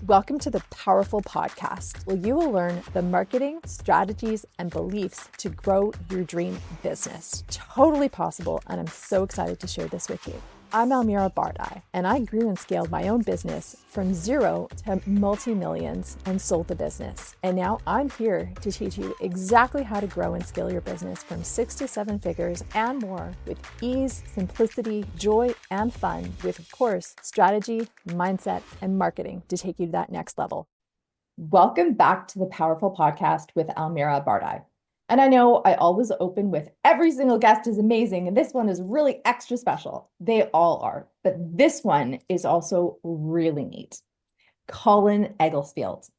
Welcome to the Powerful Podcast, where you will learn the marketing, strategies, and beliefs to grow your dream business. Totally possible, and I'm so excited to share this with you. I'm Almira Bardai, and I grew and scaled my own business from zero to multi-millions and sold the business. And now I'm here to teach you exactly how to grow and scale your business from 6 to 7 figures and more with ease, simplicity, joy, and fun with, of course, strategy, mindset, and marketing to take you to that next level. Welcome back to the Powerful Podcast with Almira Bardai. And I know I always open with every single guest is amazing, and this one is really extra special. They all are, but this one is also really neat. Colin Egglesfield.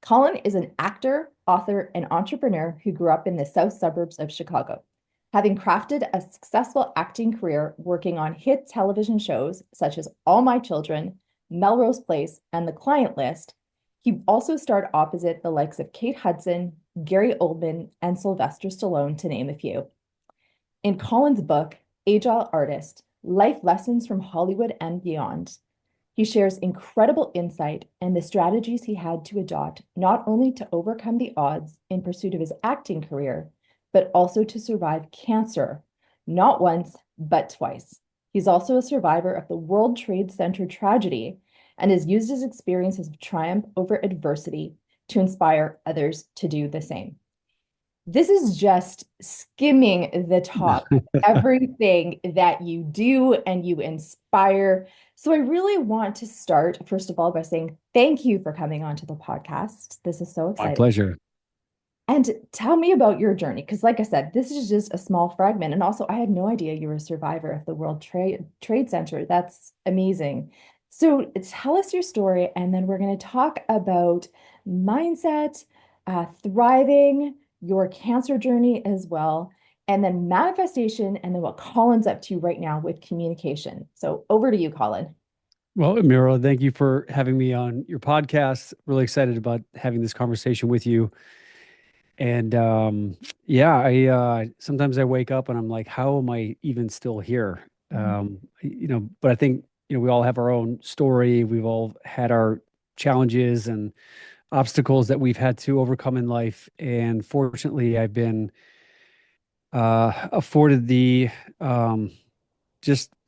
Colin is an actor, author, and entrepreneur who grew up in the south suburbs of Chicago. Having crafted a successful acting career working on hit television shows such as All My Children, Melrose Place, and The Client List, he also starred opposite the likes of Kate Hudson, Gary Oldman, and Sylvester Stallone, to name a few. In Colin's book, Agile Artist, Life Lessons from Hollywood and Beyond, he shares incredible insight and the strategies he had to adopt, not only to overcome the odds in pursuit of his acting career, but also to survive cancer, not once, but twice. He's also a survivor of the World Trade Center tragedy and has used his experiences of triumph over adversity to inspire others to do the same. This is just skimming the top, everything that you do and you inspire. So I really want to start, first of all, by saying thank you for coming onto the podcast. This is so exciting. My pleasure. And tell me about your journey, because like I said, this is just a small fragment. And also, I had no idea you were a survivor of the World Trade Center. That's amazing. So tell us your story, and then we're going to talk about mindset, thriving, your cancer journey as well, and then manifestation, and then what Colin's up to right now with communication. So over to you, Colin. Well, Amira, thank you for having me on your podcast. Really excited about having this conversation with you. And I sometimes I wake up and I'm like, how am I even still here? But I think, we all have our own story. We've all had our challenges and obstacles that we've had to overcome in life. And fortunately, I've been afforded the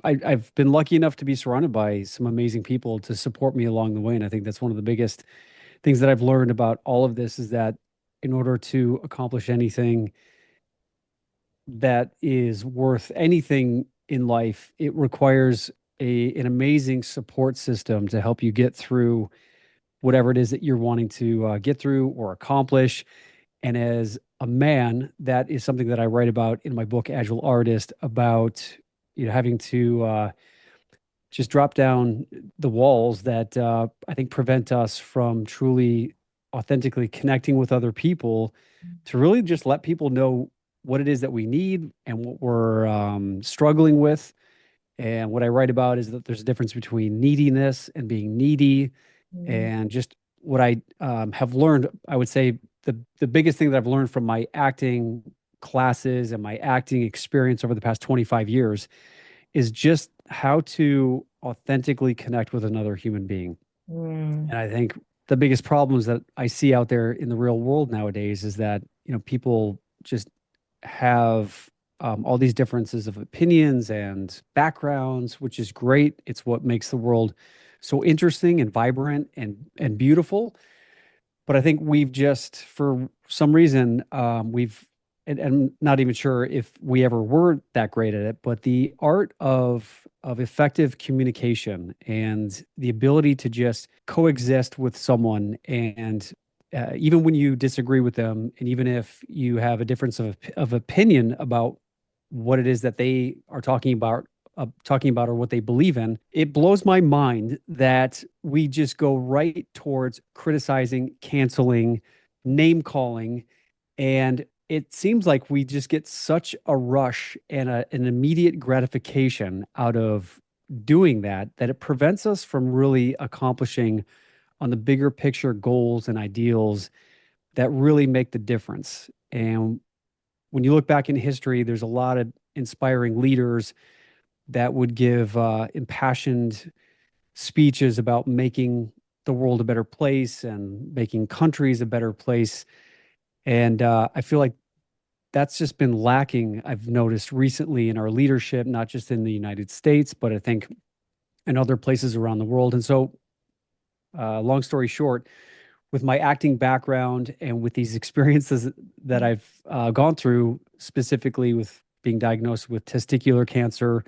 I've been lucky enough to be surrounded by some amazing people to support me along the way. And I think that's one of the biggest things that I've learned about all of this is that in order to accomplish anything that is worth anything in life, it requires an amazing support system to help you get through whatever it is that you're wanting to get through or accomplish. And as a man, that is something that I write about in my book, Agile Artist, about having to just drop down the walls that I think prevent us from truly authentically connecting with other people, to really just let people know what it is that we need and what we're struggling with. And what I write about is that there's a difference between neediness and being needy. And just what I have learned, I would say the biggest thing that I've learned from my acting classes and my acting experience over the past 25 years is just how to authentically connect with another human being. And I think the biggest problems that I see out there in the real world nowadays is that, people just have all these differences of opinions and backgrounds, which is great. It's what makes the world so interesting and vibrant and beautiful. But I think we've just, for some reason, and I'm not even sure if we ever were that great at it, but the art of effective communication and the ability to just coexist with someone, and even when you disagree with them, and even if you have a difference of opinion about what it is that they are talking about or what they believe in, it blows my mind that we just go right towards criticizing, canceling, name calling, and it seems like we just get such a rush and an immediate gratification out of doing that it prevents us from really accomplishing on the bigger picture goals and ideals that really make the difference. And when you look back in history, there's a lot of inspiring leaders that would give impassioned speeches about making the world a better place and making countries a better place. And I feel like that's just been lacking, I've noticed recently in our leadership, not just in the United States, but I think in other places around the world. And so, long story short, with my acting background and with these experiences that I've gone through, specifically with being diagnosed with testicular cancer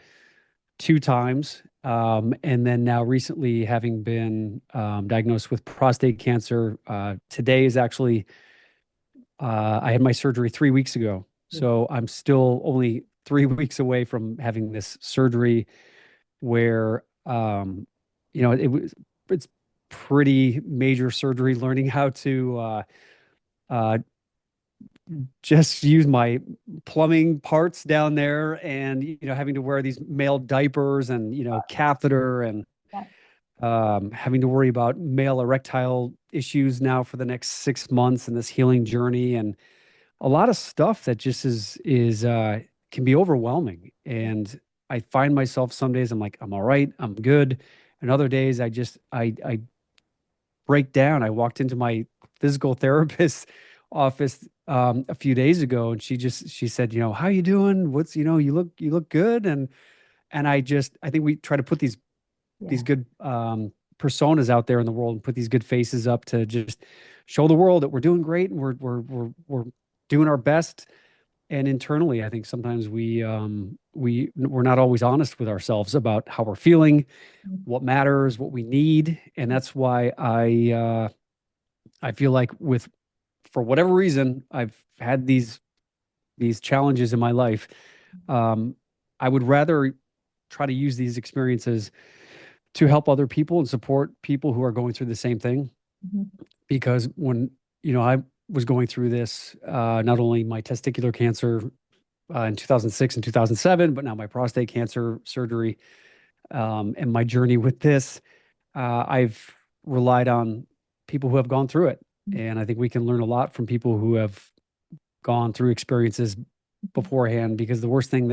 2 times, and then now recently having been diagnosed with prostate cancer. Today is actually, I had my surgery 3 weeks ago. So I'm still only 3 weeks away from having this surgery where, it's pretty major surgery, learning how to uh, just use my plumbing parts down there, and having to wear these male diapers and catheter, and Yeah. having to worry about male erectile issues now for the next 6 months in this healing journey, and a lot of stuff that just is can be overwhelming. And I find myself some days I'm like, I'm all right, I'm good, and other days I break down. I walked into my physical therapist office a few days ago, and she said, how you doing? What's, you look good. And I think we try to put these Yeah. good personas out there in the world and put these good faces up to just show the world that we're doing great, and we're doing our best. And internally, I think sometimes we're not always honest with ourselves about how we're feeling, what matters, what we need. And that's why I feel like, for whatever reason, I've had these challenges in my life. Um, I would rather try to use these experiences to help other people and support people who are going through the same thing. Mhm. Because when I was going through this, not only my testicular cancer in 2006 and 2007, but now my prostate cancer surgery, and my journey with this, I've relied on people who have gone through it. And I think we can learn a lot from people who have gone through experiences beforehand, because the worst thing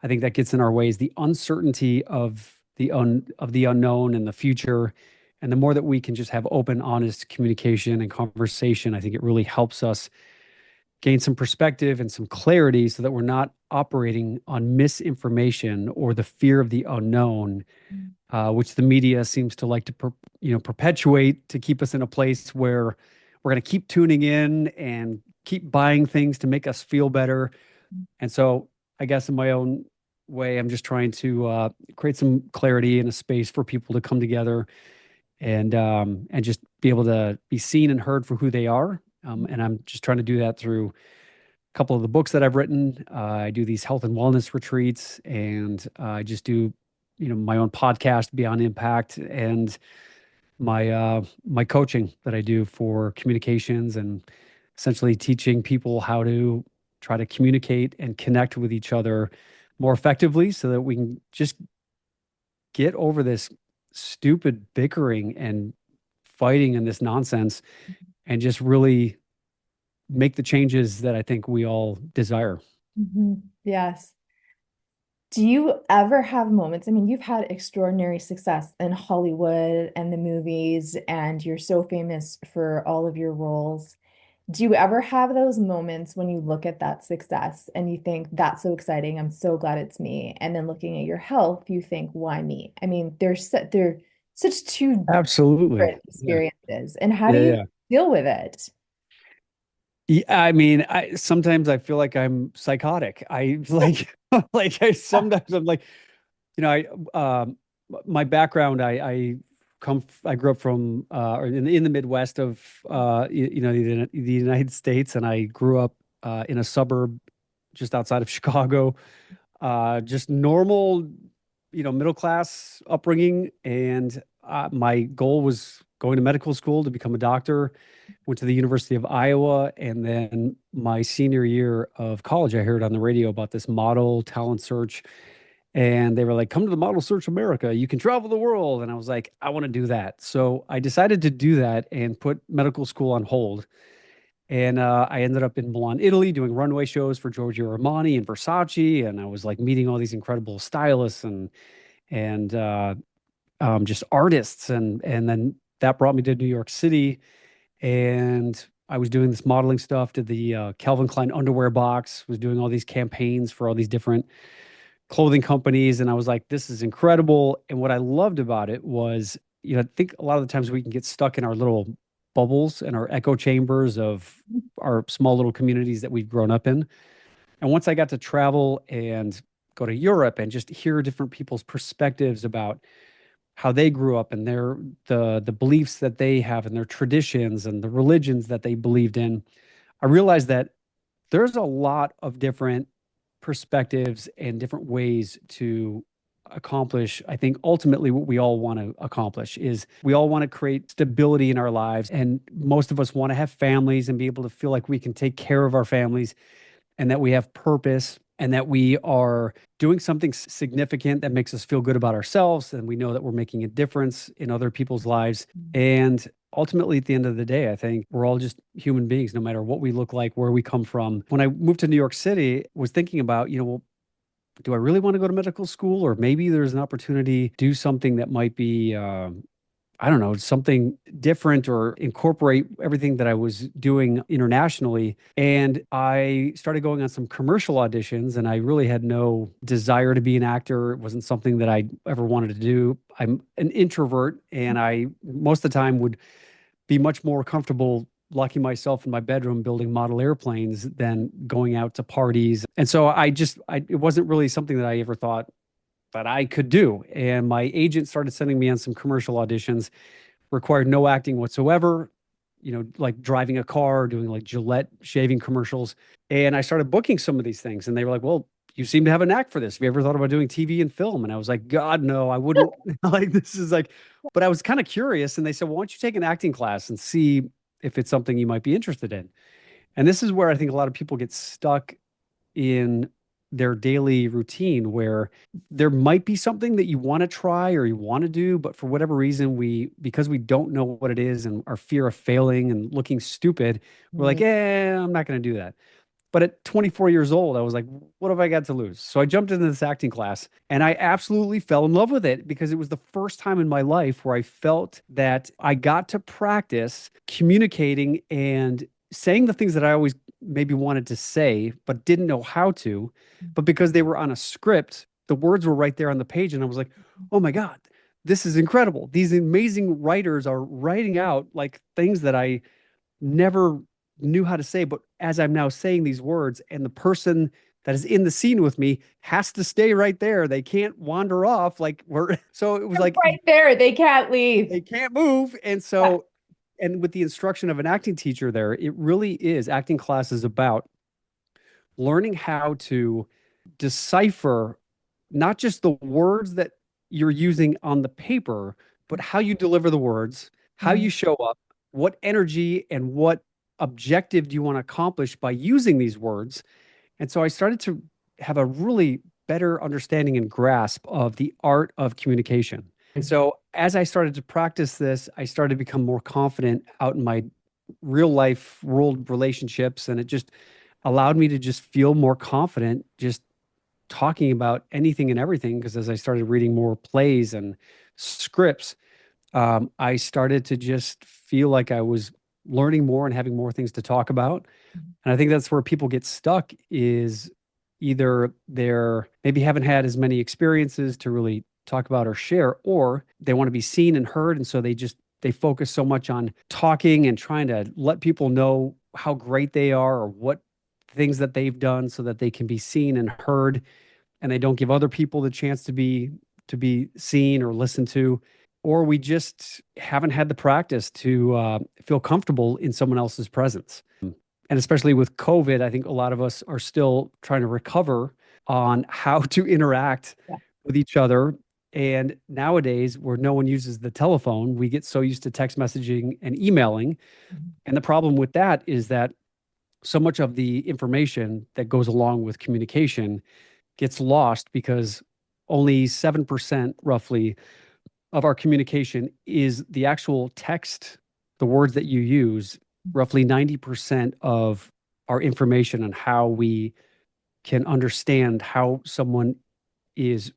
I think that gets in our way is the uncertainty of the unknown and the future. And the more that we can just have open, honest communication and conversation, I think it really helps us gain some perspective and some clarity, so that we're not operating on misinformation or the fear of the unknown, which the media seems to like to perpetuate, to keep us in a place where we're going to keep tuning in and keep buying things to make us feel better. And so, I guess in my own way, I'm just trying to create some clarity and a space for people to come together and just be able to be seen and heard for who they are. And I'm just trying to do that through a couple of the books that I've written. I do these health and wellness retreats, and I just do, my own podcast, Beyond Impact, and my coaching that I do for communications, and essentially teaching people how to try to communicate and connect with each other more effectively, so that we can just get over this stupid bickering and fighting and this nonsense, and just really make the changes that I think we all desire. Yes. Do you ever have moments? I mean, you've had extraordinary success in Hollywood and the movies, and you're so famous for all of your roles. Do you ever have those moments when you look at that success and you think, that's so exciting, I'm so glad it's me? And then looking at your health, you think, why me? I mean, they're such two Absolutely. different Yeah. experiences. And how do Yeah. you Yeah. deal with it? Yeah, I mean, I sometimes I feel like I'm psychotic. I like sometimes I'm like, I my background, I grew up from or in the Midwest of the United States, and I grew up in a suburb just outside of Chicago. Just normal, middle class upbringing. And my goal was going to medical school to become a doctor. Went to the University of Iowa, and then my senior year of college, I heard on the radio about this model talent search, and they were like, "Come to the Model Search America. You can travel the world." And I was like, "I want to do that." So I decided to do that and put medical school on hold. And I ended up in Milan, Italy, doing runway shows for Giorgio Armani and Versace. And I was like meeting all these incredible stylists and just artists. And then that brought me to New York City, and I was doing this modeling stuff, did the Calvin Klein underwear box, was doing all these campaigns for all these different clothing companies. And I was like, this is incredible. And what I loved about it was, I think a lot of the times we can get stuck in our little bubbles and our echo chambers of our small little communities that we've grown up in. And once I got to travel and go to Europe and just hear different people's perspectives about how they grew up and the beliefs that they have and their traditions and the religions that they believed in, I realized that there's a lot of different perspectives and different ways to accomplish. I think ultimately what we all want to accomplish is we all want to create stability in our lives, and most of us want to have families and be able to feel like we can take care of our families and that we have purpose and that we are doing something significant that makes us feel good about ourselves, and we know that we're making a difference in other people's lives. And ultimately, at the end of the day, I think we're all just human beings, no matter what we look like, where we come from. When I moved to New York City, I was thinking about, well, do I really want to go to medical school? Or maybe there's an opportunity to do something that might be, I don't know, something different or incorporate everything that I was doing internationally. And I started going on some commercial auditions, and I really had no desire to be an actor. It wasn't something that I ever wanted to do. I'm an introvert, and I most of the time would be much more comfortable locking myself in my bedroom building model airplanes than going out to parties. And so it wasn't really something that I ever thought that I could do. And my agent started sending me on some commercial auditions, required no acting whatsoever, like driving a car, doing like Gillette shaving commercials. And I started booking some of these things. And they were like, well, you seem to have a knack for this. Have you ever thought about doing TV and film? And I was like, God, no, I wouldn't. Like, this is like, but I was kind of curious. And they said, well, why don't you take an acting class and see if it's something you might be interested in? And this is where I think a lot of people get stuck in their daily routine, where there might be something that you want to try or you want to do, but for whatever reason, because we don't know what it is and our fear of failing and looking stupid, we're like, I'm not going to do that. But at 24 years old, I was like, what have I got to lose? So I jumped into this acting class, and I absolutely fell in love with it because it was the first time in my life where I felt that I got to practice communicating and saying the things that I always maybe wanted to say, but didn't know how to. But because they were on a script, the words were right there on the page. And I was like, oh my God, this is incredible. These amazing writers are writing out like things that I never knew how to say. But as I'm now saying these words, and the person that is in the scene with me has to stay right there. They can't wander off. So it was like right there. They can't leave. They can't move. And so, and with the instruction of an acting teacher there, it really is, acting class is about learning how to decipher not just the words that you're using on the paper, but how you deliver the words, how you show up, what energy and what objective do you want to accomplish by using these words. And so I started to have a really better understanding and grasp of the art of communication. And so as I started to practice this, I started to become more confident out in my real life world relationships. And it just allowed me to just feel more confident just talking about anything and everything. Because as I started reading more plays and scripts, I started to just feel like I was learning more and having more things to talk about. And I think that's where people get stuck, is either they're maybe haven't had as many experiences to really talk about or share, or they want to be seen and heard. And so they focus so much on talking and trying to let people know how great they are or what things that they've done so that they can be seen and heard. And they don't give other people the chance to be seen or listened to. Or we just haven't had the practice to feel comfortable in someone else's presence. And especially with COVID, I think a lot of us are still trying to recover on how to interact with each other. And nowadays, where no one uses the telephone, we get so used to text messaging and emailing. And the problem with that is that so much of the information that goes along with communication gets lost, because only 7% roughly of our communication is the actual text, the words that you use. Roughly 90% of our information on how we can understand how someone is,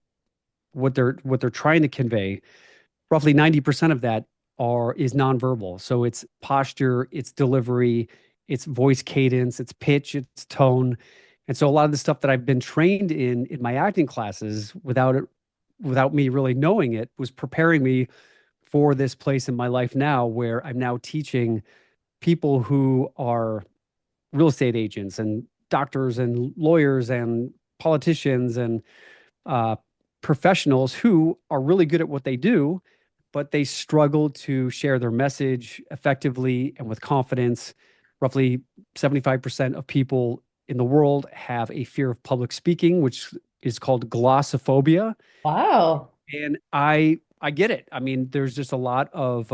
what they're trying to convey, roughly 90% of that is nonverbal. So it's posture, it's delivery, it's voice cadence, it's pitch, it's tone. And so a lot of the stuff that I've been trained in my acting classes without me really knowing it was preparing me for this place in my life now where I'm now teaching people who are real estate agents and doctors and lawyers and politicians and uh, professionals who are really good at what they do, but they struggle to share their message effectively and with confidence. Roughly 75% of people in the world have a fear of public speaking, which is called glossophobia. Wow. And I get it. I mean, there's just a lot of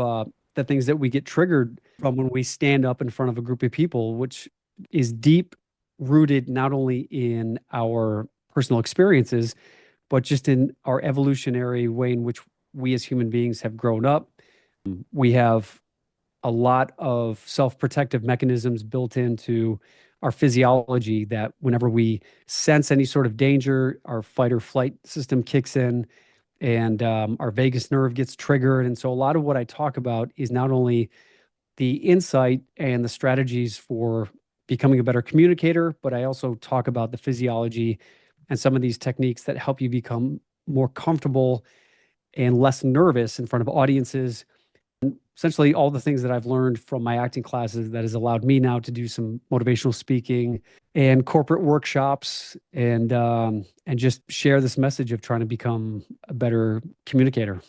the things that we get triggered from when we stand up in front of a group of people, which is deep rooted not only in our personal experiences, but just in our evolutionary way in which we as human beings have grown up. We have a lot of self-protective mechanisms built into our physiology that whenever we sense any sort of danger, our fight or flight system kicks in and our vagus nerve gets triggered. And so a lot of what I talk about is not only the insight and the strategies for becoming a better communicator, but I also talk about the physiology and some of these techniques that help you become more comfortable and less nervous in front of audiences. Essentially, all the things that I've learned from my acting classes that has allowed me now to do some motivational speaking and corporate workshops and just share this message of trying to become a better communicator.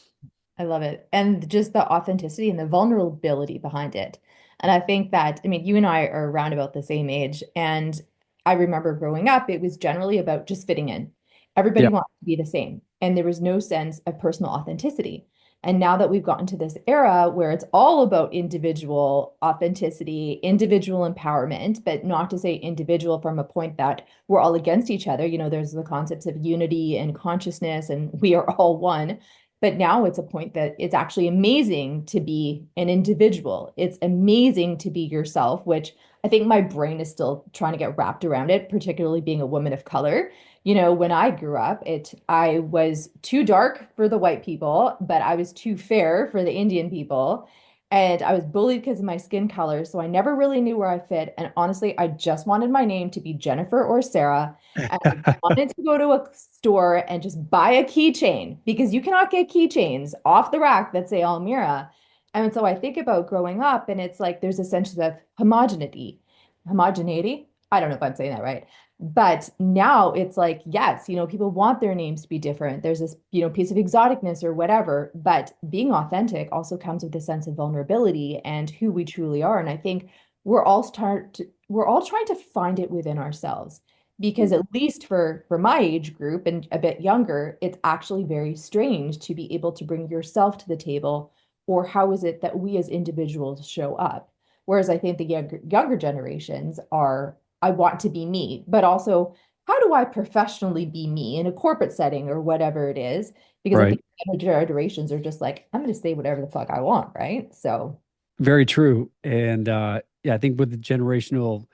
I love it. And just the authenticity and the vulnerability behind it. And I think that, I mean, you and I are around about the same age. And I remember growing up, it was generally about just fitting in. Everybody Yeah, wanted to be the same. And there was no sense of personal authenticity. And now that we've gotten to this era where it's all about individual authenticity, individual empowerment, but not to say individual from a point that we're all against each other. You know, there's the concepts of unity and consciousness, and we are all one. But now it's a point that it's actually amazing to be an individual. It's amazing to be yourself, which I think my brain is still trying to get wrapped around it, particularly being a woman of color. You know, when I grew up, I was too dark for the white people, but I was too fair for the Indian people. And I was bullied because of my skin color, so I never really knew where I fit. And honestly, I just wanted my name to be Jennifer or Sarah. And I wanted to go to a store and just buy a keychain because you cannot get keychains off the rack that say Almira. And so I think about growing up, and it's like there's a sense of homogeneity. Homogeneity? I don't know if I'm saying that right. But now it's like, yes, you know, people want their names to be different. There's this, you know, piece of exoticness or whatever. But being authentic also comes with a sense of vulnerability and who we truly are. And I think we're all trying to find it within ourselves because at least for my age group and a bit younger, it's actually very strange to be able to bring yourself to the table, or how is it that we as individuals show up? Whereas I think the younger generations are, I want to be me, but also how do I professionally be me in a corporate setting or whatever it is? Because I right. think the younger generations are just like, I'm going to say whatever the fuck I want, right? So, Very true. And yeah, I think with the generational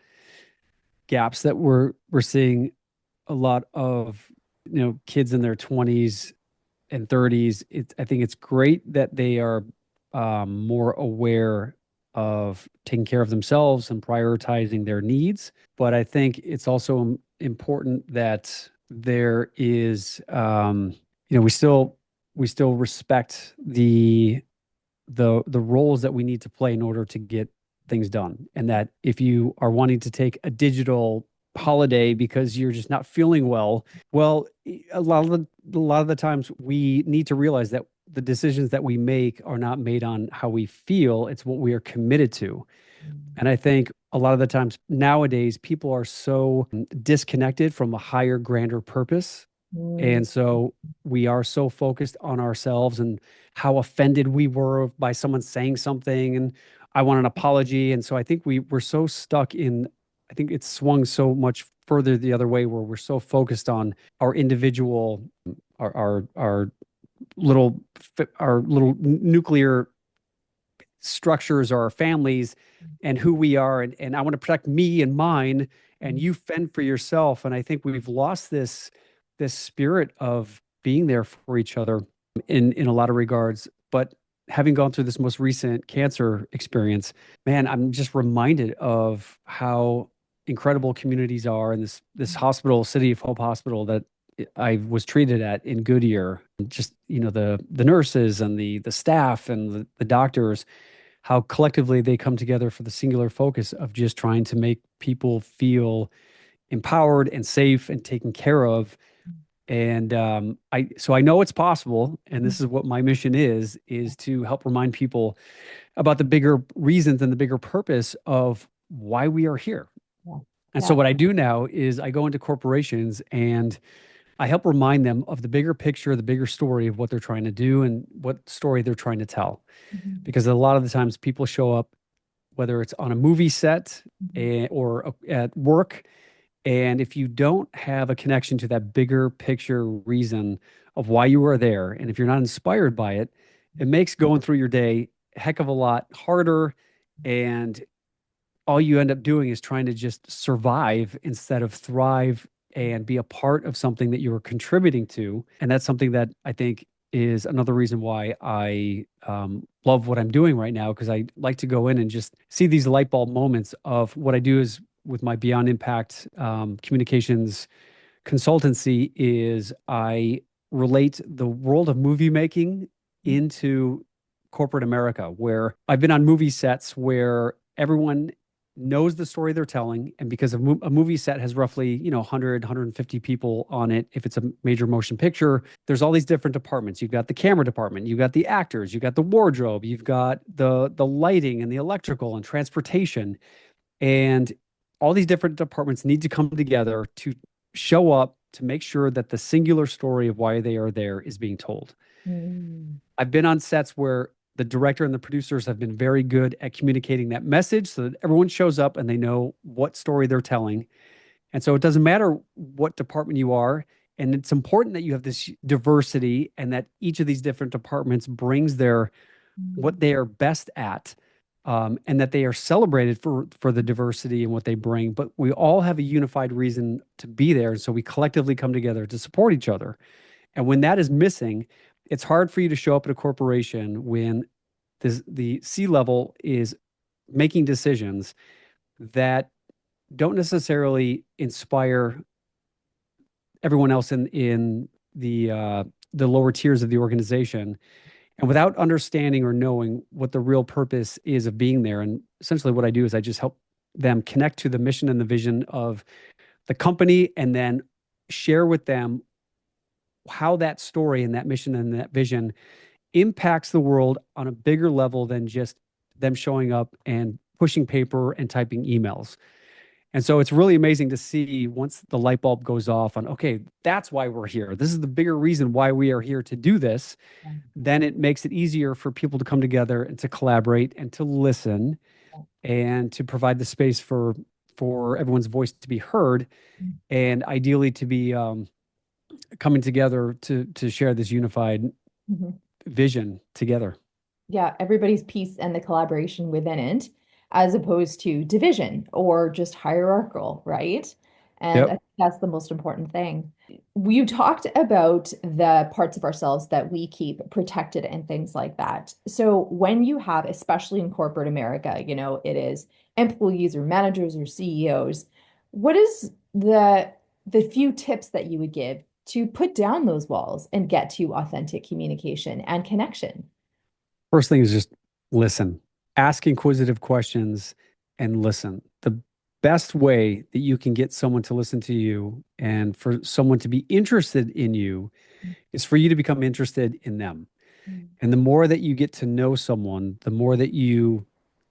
gaps that we're seeing a lot of, kids in their 20s and 30s, I think it's great that they are more aware of taking care of themselves and prioritizing their needs. But I think it's also important that there is, we still respect the roles that we need to play in order to get things done. And that if you are wanting to take a digital holiday because you're just not feeling well, a lot of the times we need to realize that the decisions that we make are not made on how we feel, it's what we are committed to. And I think a lot of the times nowadays people are so disconnected from a higher, grander purpose. mm, And so we are so focused on ourselves and how offended we were by someone saying something. And I want an apology. And so I think we're so stuck in, I think it's swung so much further the other way where we're so focused on our individual, our little, our little nuclear structures or our families and who we are. And I want to protect me and mine, and you fend for yourself. And I think we've lost this spirit of being there for each other in a lot of regards. But having gone through this most recent cancer experience, man, I'm just reminded of how incredible communities are in this hospital, City of Hope Hospital, that I was treated at in Goodyear. Just, the nurses and the staff and the doctors, how collectively they come together for the singular focus of just trying to make people feel empowered and safe and taken care of. And I know it's possible, and this is what my mission is to help remind people about the bigger reasons and the bigger purpose of why we are here. Yeah. And so what I do now is I go into corporations and I help remind them of the bigger picture, the bigger story of what they're trying to do and what story they're trying to tell. Because a lot of the times people show up, whether it's on a movie set or at work, and if you don't have a connection to that bigger picture reason of why you are there, and if you're not inspired by it, it makes going through your day a heck of a lot harder. And all you end up doing is trying to just survive instead of thrive and be a part of something that you are contributing to. And that's something that I think is another reason why I love what I'm doing right now, because I like to go in and just see these light bulb moments of what I do is with my Beyond Impact communications consultancy is I relate the world of movie making into corporate America, where I've been on movie sets where everyone knows the story they're telling. And because a movie set has roughly, 100, 150 people on it, if it's a major motion picture, there's all these different departments. You've got the camera department, you've got the actors, you've got the wardrobe, you've got the lighting and the electrical and transportation. And all these different departments need to come together to show up to make sure that the singular story of why they are there is being told. I've been on sets where the director and the producers have been very good at communicating that message so that everyone shows up and they know what story they're telling. And so it doesn't matter what department you are. And it's important that you have this diversity and that each of these different departments brings what they are best at. And that they are celebrated for the diversity and what they bring, but we all have a unified reason to be there. And so we collectively come together to support each other. And when that is missing, it's hard for you to show up at a corporation when the C-level is making decisions that don't necessarily inspire everyone else in the lower tiers of the organization. And without understanding or knowing what the real purpose is of being there. And essentially what I do is I just help them connect to the mission and the vision of the company and then share with them how that story and that mission and that vision impacts the world on a bigger level than just them showing up and pushing paper and typing emails. And so it's really amazing to see once the light bulb goes off on, okay, that's why we're here. This is the bigger reason why we are here to do this. Then it makes it easier for people to come together and to collaborate and to listen and to provide the space for everyone's voice to be heard and ideally to be coming together to share this unified vision together. Yeah, everybody's piece and the collaboration within it, as opposed to division or just hierarchical, right? And I think that's the most important thing. You talked about the parts of ourselves that we keep protected and things like that. So when you have, especially in corporate America, it is employees or managers or CEOs, what is the few tips that you would give to put down those walls and get to authentic communication and connection? First thing is just listen. Ask inquisitive questions and listen. The best way that you can get someone to listen to you and for someone to be interested in you is for you to become interested in them. And the more that you get to know someone, the more that you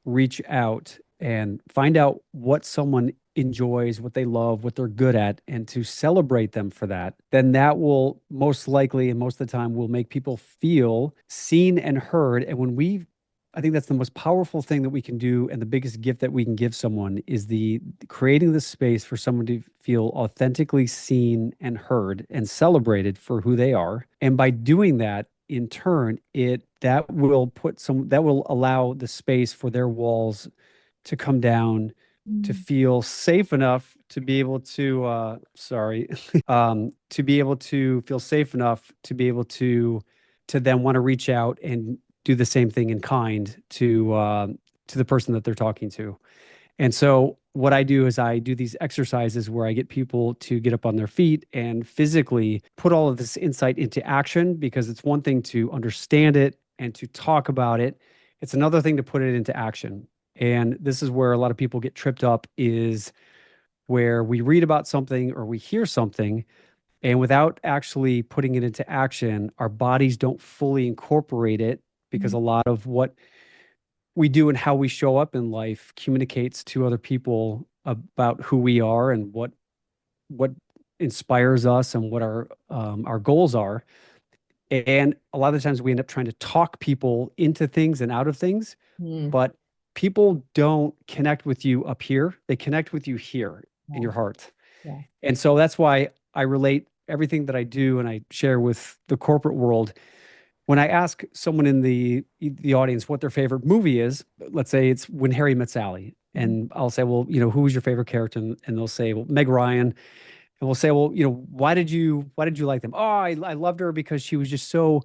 reach out and find out what someone enjoys, what they love, what they're good at, and to celebrate them for that, then that will most likely and most of the time will make people feel seen and heard. And I think that's the most powerful thing that we can do, and the biggest gift that we can give someone is the creating the space for someone to feel authentically seen and heard and celebrated for who they are. And by doing that, in turn, that will allow the space for their walls to come down, to feel safe enough to be able to to be able to feel safe enough to be able to then want to reach out and do the same thing in kind to the person that they're talking to. And so what I do is I do these exercises where I get people to get up on their feet and physically put all of this insight into action, because it's one thing to understand it and to talk about it. It's another thing to put it into action. And this is where a lot of people get tripped up, is where we read about something or we hear something, and without actually putting it into action, our bodies don't fully incorporate it, because a lot of what we do and how we show up in life communicates to other people about who we are and what inspires us and what our goals are. And a lot of the times we end up trying to talk people into things and out of things, but people don't connect with you up here. They connect with you here in your heart. Yeah. And so that's why I relate everything that I do and I share with the corporate world. When I ask someone in the audience what their favorite movie is, let's say it's When Harry Met Sally, and I'll say, well, who was your favorite character? And they'll say, well, Meg Ryan. And we'll say, well, why did you like them? Oh, I loved her because she was just so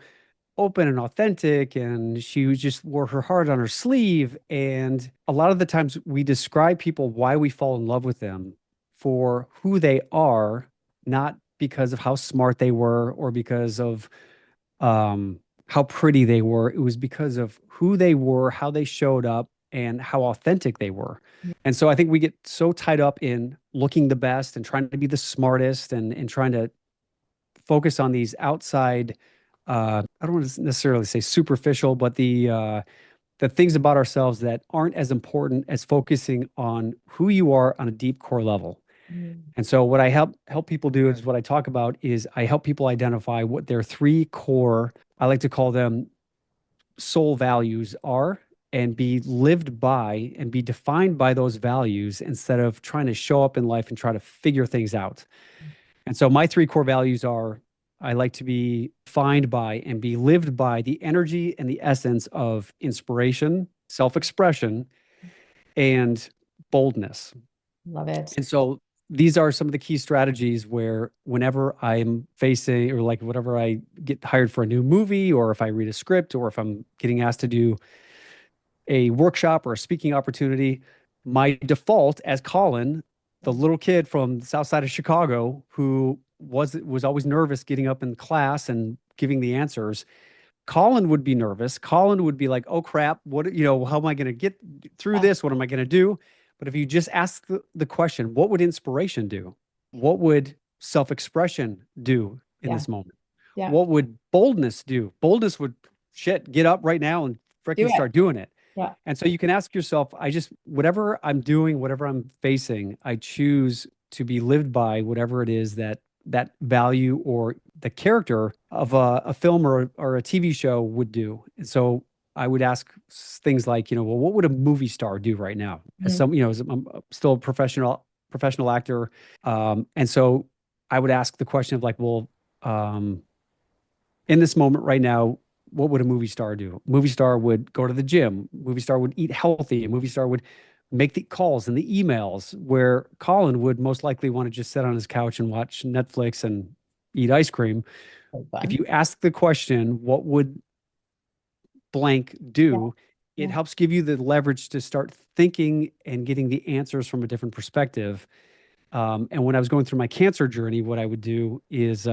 open and authentic, and she was just wore her heart on her sleeve. And a lot of the times we describe people why we fall in love with them for who they are, not because of how smart they were or because of how pretty they were. It was because of who they were, how they showed up, and how authentic they were. And so I think we get so tied up in looking the best and trying to be the smartest and trying to focus on these outside, I don't want to necessarily say superficial, but the things about ourselves that aren't as important as focusing on who you are on a deep core level. And so what I help people do is what I talk about is I help people identify what their three core, I like to call them soul values, are, and be lived by and be defined by those values instead of trying to show up in life and try to figure things out. And so my three core values are, I like to be defined by and be lived by the energy and the essence of inspiration, self-expression, and boldness. Love it. And so these are some of the key strategies where whenever I'm facing, or like whenever I get hired for a new movie, or if I read a script, or if I'm getting asked to do a workshop or a speaking opportunity, my default as Colin, the little kid from the south side of Chicago who was always nervous getting up in class and giving the answers, Colin would be nervous. Colin would be like, oh crap, what, how am I going to get through this? What am I going to do? But if you just ask the question, what would inspiration do? What would self-expression do in this moment? What would boldness do? Boldness would, get up right now and freaking start doing it. Yeah. And so you can ask yourself, whatever I'm doing, whatever I'm facing, I choose to be lived by whatever it is that value or the character of a film or a TV show would do. And so I would ask things like, well, what would a movie star do right now? As I'm still a professional actor. And so I would ask the question of like, well, in this moment right now, what would a movie star do? A movie star would go to the gym. A movie star would eat healthy. A movie star would make the calls and the emails, where Colin would most likely want to just sit on his couch and watch Netflix and eat ice cream. If you ask the question, what would blank do? It helps give you the leverage to start thinking and getting the answers from a different perspective. And when I was going through my cancer journey, what I would do is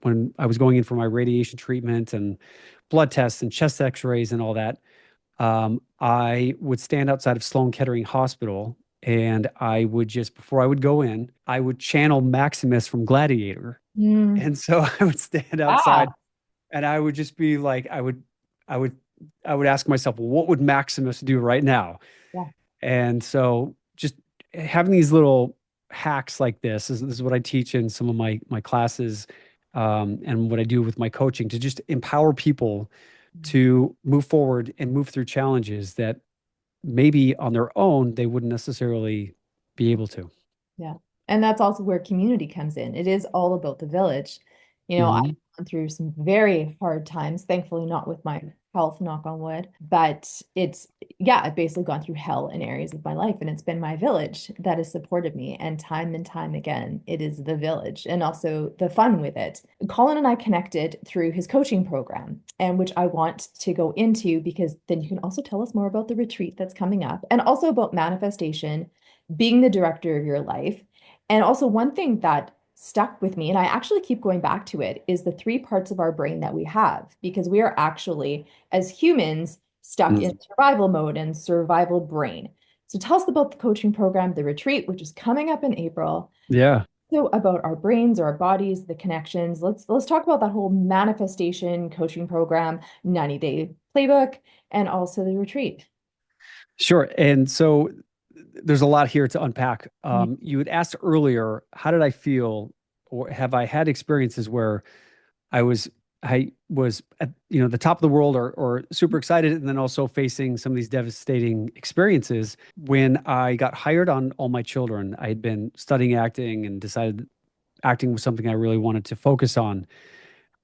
when I was going in for my radiation treatment and blood tests and chest x-rays and all that, I would stand outside of Sloan Kettering Hospital, and I would just, before I would go in, I would channel Maximus from Gladiator. And so I would stand outside and I would just be like, I would ask myself, well, what would Maximus do right now? And so just having these little hacks like this is what I teach in some of my classes, and what I do with my coaching, to just empower people to move forward and move through challenges that maybe on their own they wouldn't necessarily be able to. Yeah. And that's also where community comes in. It is all about the village. I've gone through some very hard times, thankfully not with my health, knock on wood. But yeah, I've basically gone through hell in areas of my life, and it's been my village that has supported me. And time again, it is the village and also the fun with it. Colin and I connected through his coaching program, and which I want to go into because then you can also tell us more about the retreat that's coming up and also about manifestation, being the director of your life. And also, one thing that stuck with me, and I actually keep going back to it, is the three parts of our brain that we have, because we are actually, as humans, stuck in Mm. survival mode and survival brain. So tell us about the coaching program, the retreat, which is coming up in April. Yeah. So about our brains, our bodies, the connections. Let's talk about that whole manifestation coaching program, 90-day playbook, and also the retreat. Sure. And so there's a lot here to unpack. Yeah. You had asked earlier, how did I feel, or have I had experiences where I was I was at the top of the world, or super excited, and then also facing some of these devastating experiences. When I got hired on All My Children, I had been studying acting and decided acting was something I really wanted to focus on.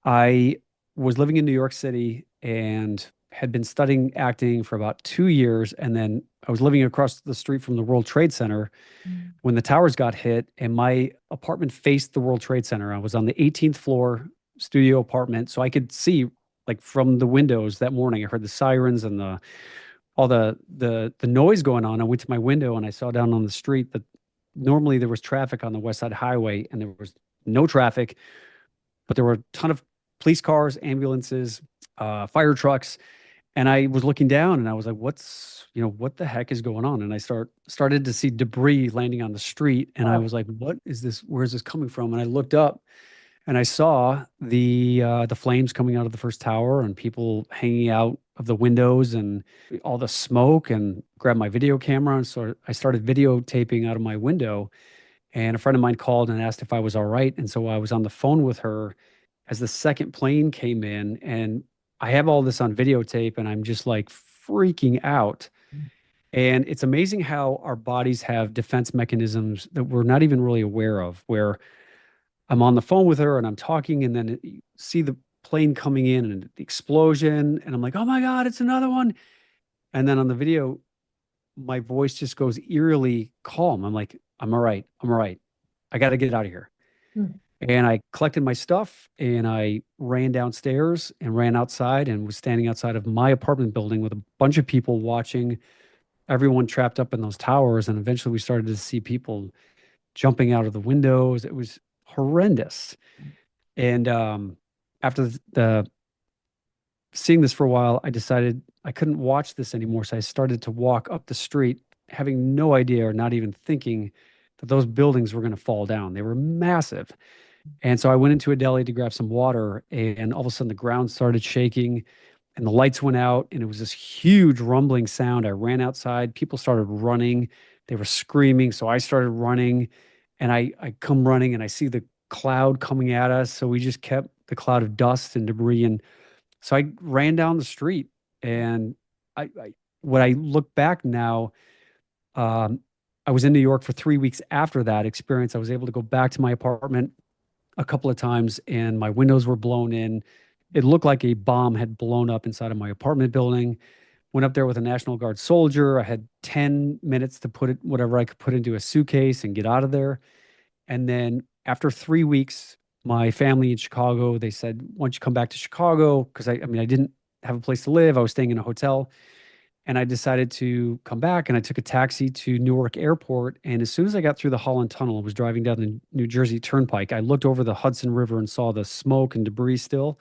I was living in New York City and had been studying acting for about 2 years. And then I was living across the street from the World Trade Center Mm. when the towers got hit, and my apartment faced the World Trade Center. I was on the 18th floor studio apartment, so I could see like from the windows that morning. I heard the sirens and the all the noise going on. I went to my window and I saw down on the street that normally there was traffic on the West Side Highway, and there was no traffic, but there were a ton of police cars, ambulances, fire trucks. And I was looking down and I was like, what the heck is going on? And I started to see debris landing on the street. And I Oh, was like, what is this? Where is this coming from? And I looked up and I saw the flames coming out of the first tower and people hanging out of the windows and all the smoke, and grabbed my video camera. And so I started videotaping out of my window. And a friend of mine called and asked if I was all right. And so I was on the phone with her as the second plane came in. And I have all this on videotape and I'm just like freaking out. And it's amazing how our bodies have defense mechanisms that we're not even really aware of, where I'm on the phone with her and I'm talking, and then you see the plane coming in and the explosion. And I'm like, oh my God, it's another one. And then on the video, my voice just goes eerily calm. I'm like, I'm all right. I'm all right. I got to get out of here. mm. And I collected my stuff and I ran downstairs and ran outside and was standing outside of my apartment building with a bunch of people watching everyone trapped up in those towers. And eventually we started to see people jumping out of the windows. It was horrendous. And after the seeing this for a while, I decided I couldn't watch this anymore. So I started to walk up the street, having no idea or not even thinking that those buildings were going to fall down. They were massive. And so I went into a deli to grab some water, and all of a sudden the ground started shaking and the lights went out, and it was this huge rumbling sound. I ran outside, people started running, they were screaming. So I started running, and I come running and I see the cloud coming at us. So we just kept the cloud of dust and debris. And so I ran down the street, and when I look back now, um, I was in New York for 3 weeks after that experience. I was able to go back to my apartment a couple of times, and my windows were blown in. It looked like a bomb had blown up inside of my apartment building. Went up there with a National Guard soldier. I had 10 minutes to put it, whatever I could put into a suitcase and get out of there. And then after 3 weeks, my family in Chicago, they said, why don't you come back to Chicago? Because I mean, I didn't have a place to live. I was staying in a hotel. And I decided to come back, and I took a taxi to Newark Airport. And as soon as I got through the Holland Tunnel, I was driving down the New Jersey Turnpike. I looked over the Hudson River and saw the smoke and debris still.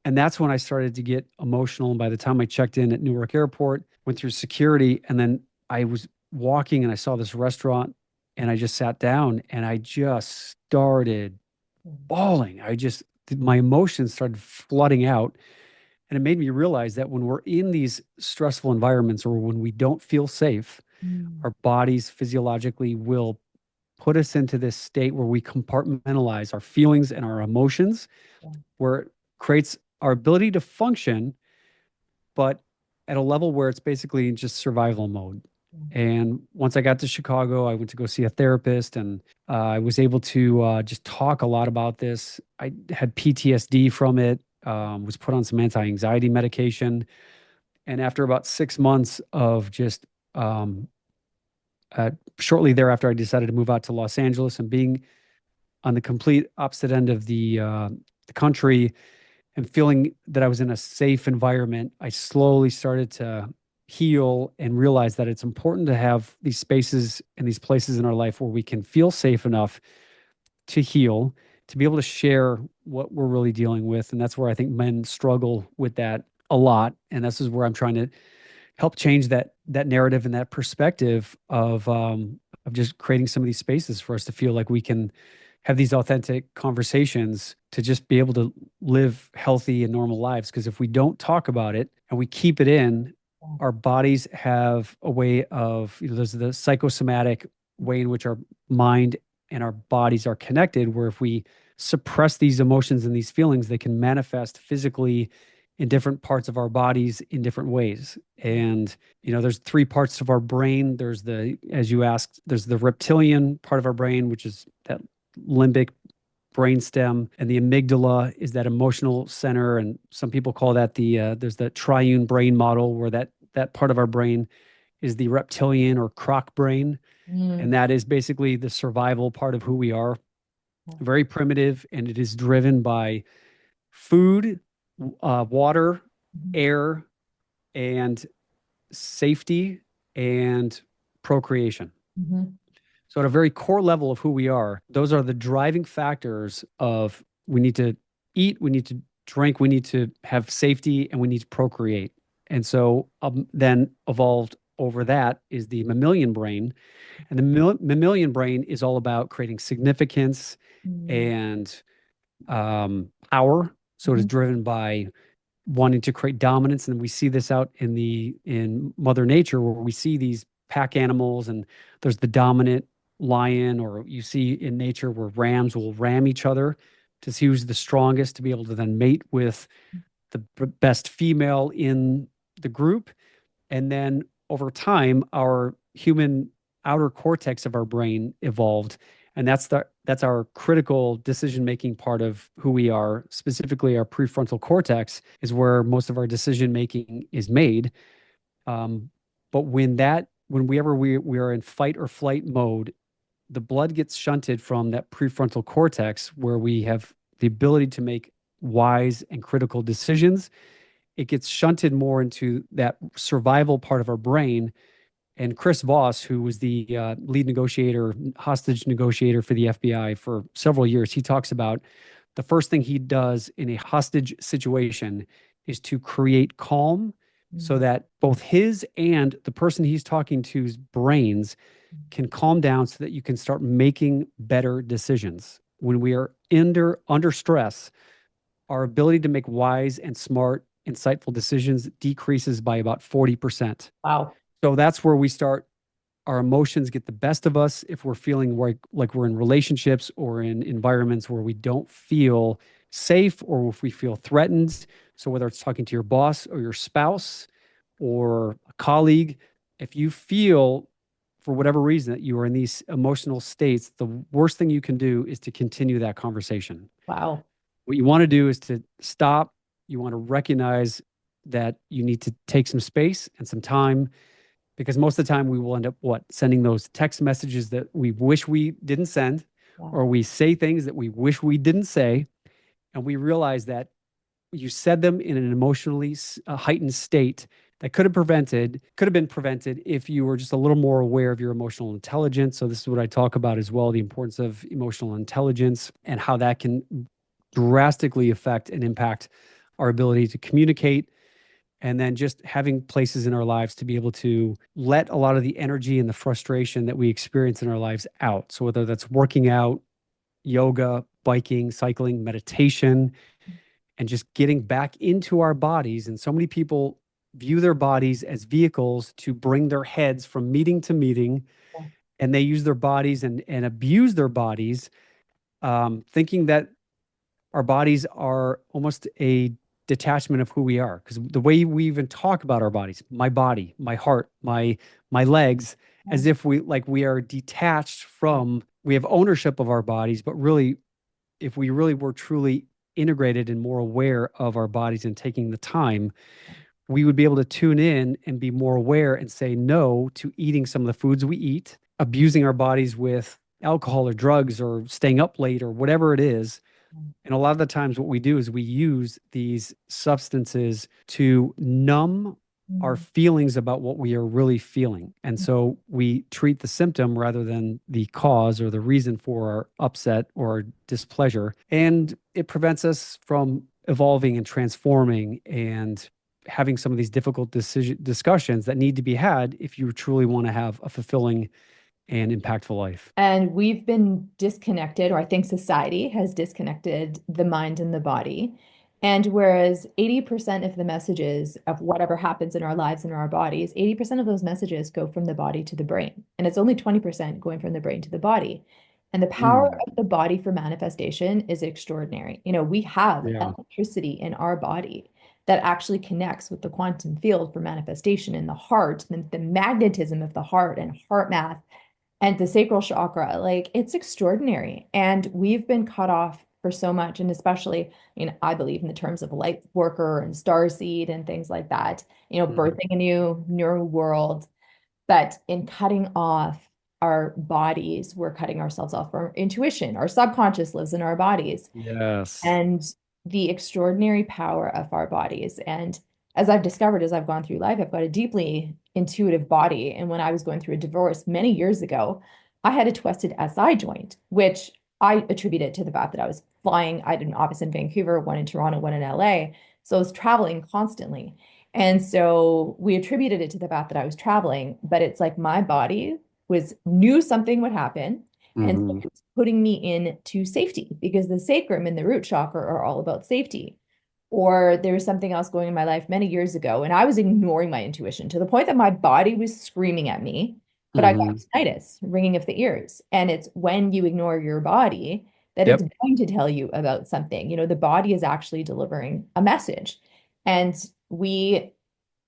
And that's when I started to get emotional. And by the time I checked in at Newark Airport, went through security, and then I was walking and I saw this restaurant, and I just sat down and I just started bawling. My emotions started flooding out. And it made me realize that when we're in these stressful environments, or when we don't feel safe, Mm. our bodies physiologically will put us into this state where we compartmentalize our feelings and our emotions, Yeah. where it creates our ability to function, but at a level where it's basically just survival mode. And once I got to Chicago, I went to go see a therapist, and I was able to just talk a lot about this. I had PTSD from it. was put on some anti-anxiety medication. And after about 6 months of just shortly thereafter, I decided to move out to Los Angeles, and being on the complete opposite end of the country and feeling that I was in a safe environment, I slowly started to heal and realize that it's important to have these spaces and these places in our life where we can feel safe enough to heal, to be able to share what we're really dealing with. And that's where I think men struggle with that a lot. And this is where I'm trying to help change that narrative and that perspective of just creating some of these spaces for us to feel like we can have these authentic conversations to just be able to live healthy and normal lives. Because if we don't talk about it and we keep it in, our bodies have a way of, there's the psychosomatic way in which our mind and our bodies are connected, where if we suppress these emotions and these feelings, they can manifest physically in different parts of our bodies in different ways. And, there's three parts of our brain. There's as you asked, there's the reptilian part of our brain, which is that limbic brainstem, and the amygdala is that emotional center. And some people call that there's the triune brain model, where that part of our brain is the reptilian or croc brain. And that is basically the survival part of who we are. Very primitive, and it is driven by food, water, air, and safety and procreation. So at a very core level of who we are, those are the driving factors of we need to eat, we need to drink, we need to have safety, and we need to procreate. And so then evolved over that is the mammalian brain. And the mammalian brain is all about creating significance and power. So it is driven by wanting to create dominance. And we see this out in Mother Nature, where we see these pack animals, and there's the dominant lion, or you see in nature where rams will ram each other to see who's the strongest, to be able to then mate with the best female in the group. And then over time, our human outer cortex of our brain evolved. And that's our critical decision-making part of who we are. Specifically, our prefrontal cortex is where most of our decision-making is made. But whenever we are in fight or flight mode, the blood gets shunted from that prefrontal cortex, where we have the ability to make wise and critical decisions. It gets shunted more into that survival part of our brain. And Chris Voss, who was the lead negotiator, hostage negotiator for the FBI for several years, he talks about the first thing he does in a hostage situation is to create calm, so that both his and the person he's talking to's brains can calm down, so that you can start making better decisions. When we are under stress, our ability to make wise and smart, insightful decisions decreases by about 40%. Wow. So that's where we start. Our emotions get the best of us if we're feeling like we're in relationships or in environments where we don't feel safe, or if we feel threatened. So whether it's talking to your boss or your spouse or a colleague, if you feel for whatever reason that you are in these emotional states, the worst thing you can do is to continue that conversation. Wow. What you want to do is to stop. You want to recognize that you need to take some space and some time, because most of the time we will end up sending those text messages that we wish we didn't send, or we say things that we wish we didn't say. And we realize that you said them in an emotionally heightened state that could have been prevented if you were just a little more aware of your emotional intelligence. So this is what I talk about as well, the importance of emotional intelligence and how that can drastically affect and impact our ability to communicate. And then just having places in our lives to be able to let a lot of the energy and the frustration that we experience in our lives out. So whether that's working out, yoga, biking, cycling, meditation, and just getting back into our bodies. And so many people view their bodies as vehicles to bring their heads from meeting to meeting, and they use their bodies and abuse their bodies, thinking that our bodies are almost a detachment of who we are. Because the way we even talk about our bodies, my body, my heart, my legs, as if we are detached from, we have ownership of our bodies, but really, if we really were truly integrated and more aware of our bodies and taking the time, we would be able to tune in and be more aware and say no to eating some of the foods we eat, abusing our bodies with alcohol or drugs or staying up late or whatever it is. And a lot of the times, what we do is we use these substances to numb our feelings about what we are really feeling. And so we treat the symptom rather than the cause or the reason for our upset or displeasure. And it prevents us from evolving and transforming and having some of these difficult discussions that need to be had if you truly want to have a fulfilling and impactful life. And we've been disconnected, or I think society has disconnected the mind and the body. And whereas 80% of the messages of whatever happens in our lives and our bodies, 80% of those messages go from the body to the brain. And it's only 20% going from the brain to the body. And the power of the body for manifestation is extraordinary. We have electricity in our body that actually connects with the quantum field for manifestation in the heart, and the magnetism of the heart and heart math and the sacral chakra. Like, it's extraordinary. And we've been cut off for so much. And especially, I believe in the terms of light worker and star seed and things like that, birthing a new world. But in cutting off our bodies, we're cutting ourselves off from intuition. Our subconscious lives in our bodies. Yes. And the extraordinary power of our bodies. And as I've discovered, as I've gone through life, I've got a deeply intuitive body. And when I was going through a divorce many years ago, I had a twisted SI joint, which I attributed to the fact that I was flying. I had an office in Vancouver, one in Toronto, one in LA. So I was traveling constantly. And so we attributed it to the fact that I was traveling, but it's like my body knew something would happen. And so it's putting me into safety, because the sacrum and the root chakra are all about safety. Or there was something else going in my life many years ago, and I was ignoring my intuition to the point that my body was screaming at me, but I got tinnitus, ringing of the ears. And it's when you ignore your body that it's going to tell you about something. The body is actually delivering a message, and we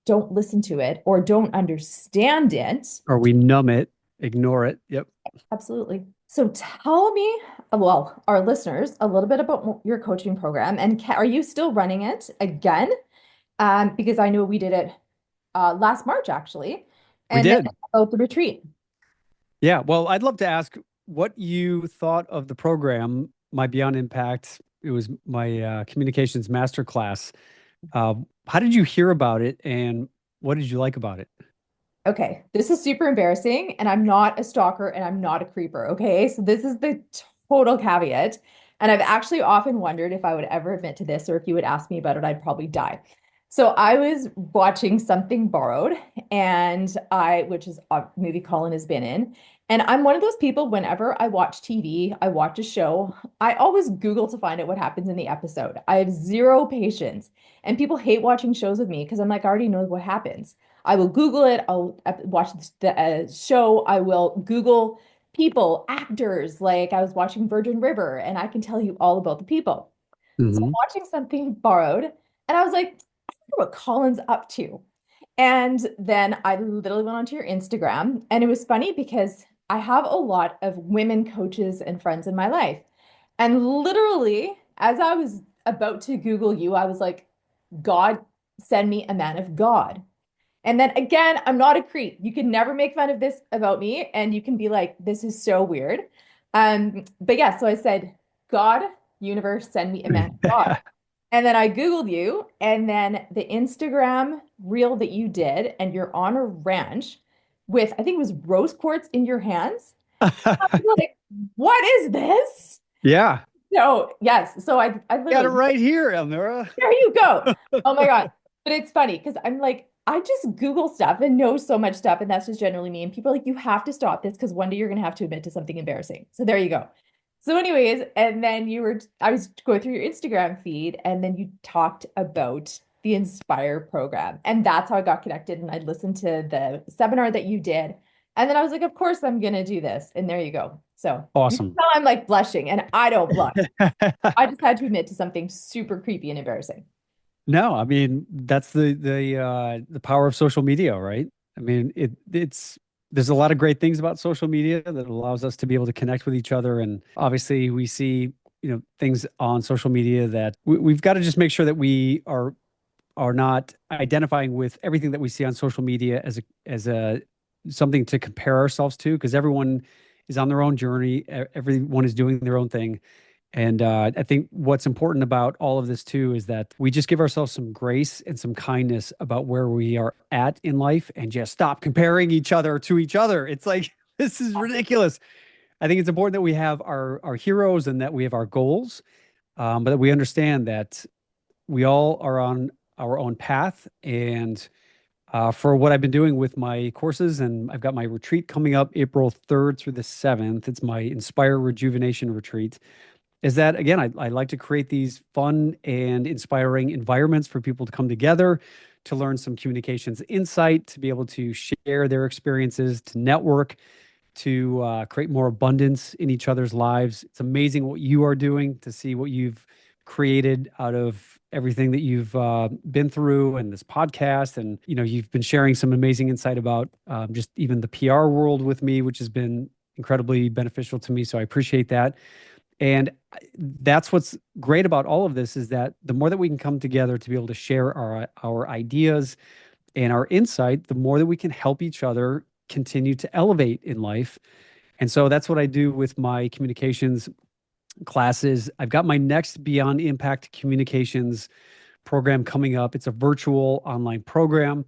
don't listen to it or don't understand it. Or we numb it, ignore it. Yep. Absolutely. So tell me, well, our listeners, a little bit about your coaching program. And are you still running it again? Because I know we did it last March, actually. And we did. Then about the retreat. Yeah. Well, I'd love to ask what you thought of the program, my Beyond Impact. It was my communications masterclass. How did you hear about it, and what did you like about it? Okay, this is super embarrassing, and I'm not a stalker and I'm not a creeper. Okay, so this is the total caveat. And I've actually often wondered if I would ever admit to this, or if you would ask me about it, I'd probably die. So I was watching Something Borrowed, which is a movie Colin has been in. And I'm one of those people, whenever I watch TV, I watch a show, I always Google to find out what happens in the episode. I have zero patience. And people hate watching shows with me because I'm like, I already know what happens. I will Google it. I'll watch the show. I will Google people, actors. Like, I was watching Virgin River, and I can tell you all about the people. So I'm watching Something Borrowed, and I was like, I wonder what Colin's up to. And then I literally went onto your Instagram, and it was funny because I have a lot of women coaches and friends in my life. And literally, as I was about to Google you, I was like, God, send me a man of God. And then again, I'm not a creep. You can never make fun of this about me, and you can be like, this is so weird. But yeah, so I said, God, universe, send me a man of God. And then I Googled you, and then the Instagram reel that you did, and you're on a ranch with, I think it was rose quartz in your hands. I was like, what is this? Yeah. So yes, so I literally got it right here, Elmira. There you go. Oh my God. But it's funny because I'm like, I just Google stuff and know so much stuff, and that's just generally me. And people are like, you have to stop this because one day you're gonna have to admit to something embarrassing. So there you go. So, anyways, and then I was going through your Instagram feed, and then you talked about the Inspire program. And that's how I got connected. And I listened to the seminar that you did. And then I was like, of course I'm gonna do this. And there you go. So awesome. Now I'm like blushing, and I don't blush. I just had to admit to something super creepy and embarrassing. No, I mean, that's the power of social media, right? I mean, there's a lot of great things about social media that allows us to be able to connect with each other. And obviously we see, things on social media that we've got to just make sure that we are not identifying with everything that we see on social media as a something to compare ourselves to, because everyone is on their own journey. Everyone is doing their own thing. And I think what's important about all of this too is that we just give ourselves some grace and some kindness about where we are at in life, and just stop comparing each other to each other. It's like, this is ridiculous. I think it's important that we have our heroes and that we have our goals, but that we understand that we all are on our own path. And for what I've been doing with my courses, and I've got my retreat coming up April 3rd through the 7th. It's my Inspire Rejuvenation Retreat. Is that, again, I like to create these fun and inspiring environments for people to come together, to learn some communications insight, to be able to share their experiences, to network, to create more abundance in each other's lives. It's amazing what you are doing, to see what you've created out of everything that you've been through, and this podcast. And, you've been sharing some amazing insight about just even the PR world with me, which has been incredibly beneficial to me. So I appreciate that. And that's what's great about all of this, is that the more that we can come together to be able to share our ideas and our insight, the more that we can help each other continue to elevate in life. And so that's what I do with my communications classes. I've got my next Beyond Impact Communications program coming up. It's a virtual online program.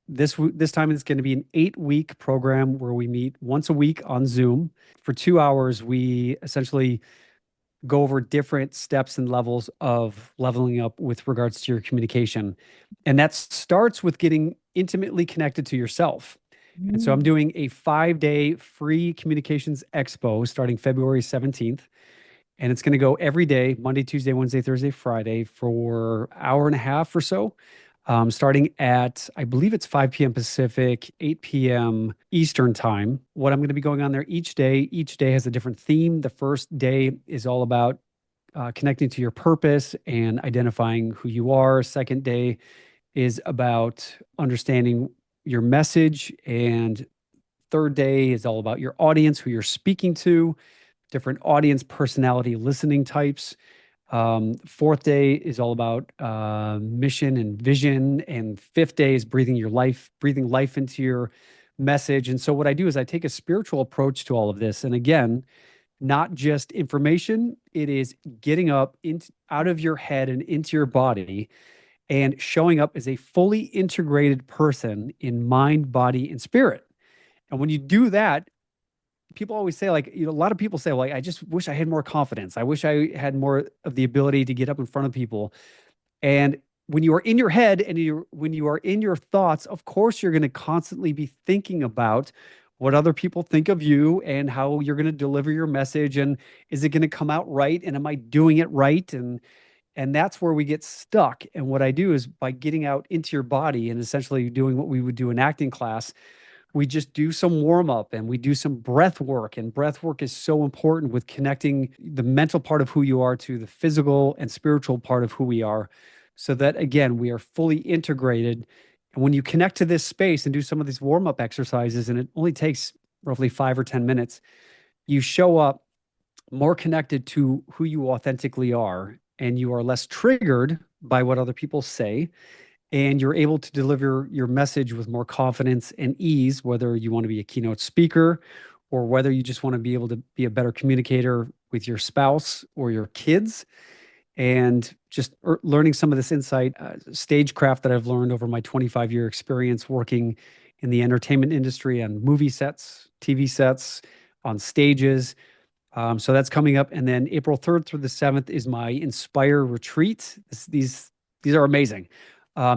This time it's going to be an 8-week program where we meet once a week on Zoom. For 2 hours, we essentially go over different steps and levels of leveling up with regards to your communication. And that starts with getting intimately connected to yourself. And so I'm doing a 5-day free communications expo starting February 17th. And it's going to go every day, Monday, Tuesday, Wednesday, Thursday, Friday, for an hour and a half or so, starting at, I believe it's 5 p.m. Pacific, 8 p.m. Eastern time. What I'm going to be going on there each day has a different theme. The first day is all about connecting to your purpose and identifying who you are. Second day is about understanding your message. And third day is all about your audience, who you're speaking to, different audience personality listening types. Fourth day is all about mission and vision. And fifth day is breathing life into your message. And so what I do is I take a spiritual approach to all of this. And again, not just information, it is getting up out of your head and into your body, and showing up as a fully integrated person in mind, body, and spirit. And when you do that, people always say, like, a lot of people say, well, I just wish I had more confidence. I wish I had more of the ability to get up in front of people. And when you are in your head and when you are in your thoughts, of course, you're going to constantly be thinking about what other people think of you and how you're going to deliver your message. And is it going to come out right? And am I doing it right? And that's where we get stuck. And what I do is, by getting out into your body and essentially doing what we would do in acting class, we just do some warm up and we do some breath work. And breath work is so important with connecting the mental part of who you are to the physical and spiritual part of who we are, so that, again, we are fully integrated. And when you connect to this space and do some of these warm up exercises, and it only takes roughly 5 or 10 minutes, you show up more connected to who you authentically are, and you are less triggered by what other people say. And you're able to deliver your message with more confidence and ease, whether you want to be a keynote speaker or whether you just want to be able to be a better communicator with your spouse or your kids. And just learning some of this insight, stagecraft that I've learned over my 25-year experience working in the entertainment industry, on movie sets, TV sets, on stages. So that's coming up. And then April 3rd through the 7th is my Inspire retreat. These are amazing.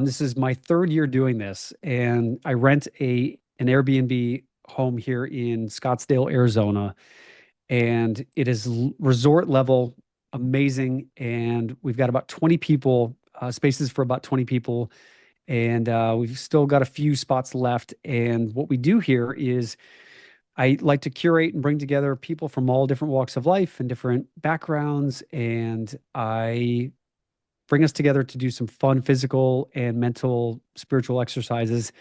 This is my 3rd year doing this, and I rent an Airbnb home here in Scottsdale, Arizona, and it is resort level, amazing. And we've got about 20 people, spaces for about 20 people, and we've still got a few spots left. And what we do here is, I like to curate and bring together people from all different walks of life and different backgrounds, and I bring us together to do some fun physical and mental, spiritual exercises.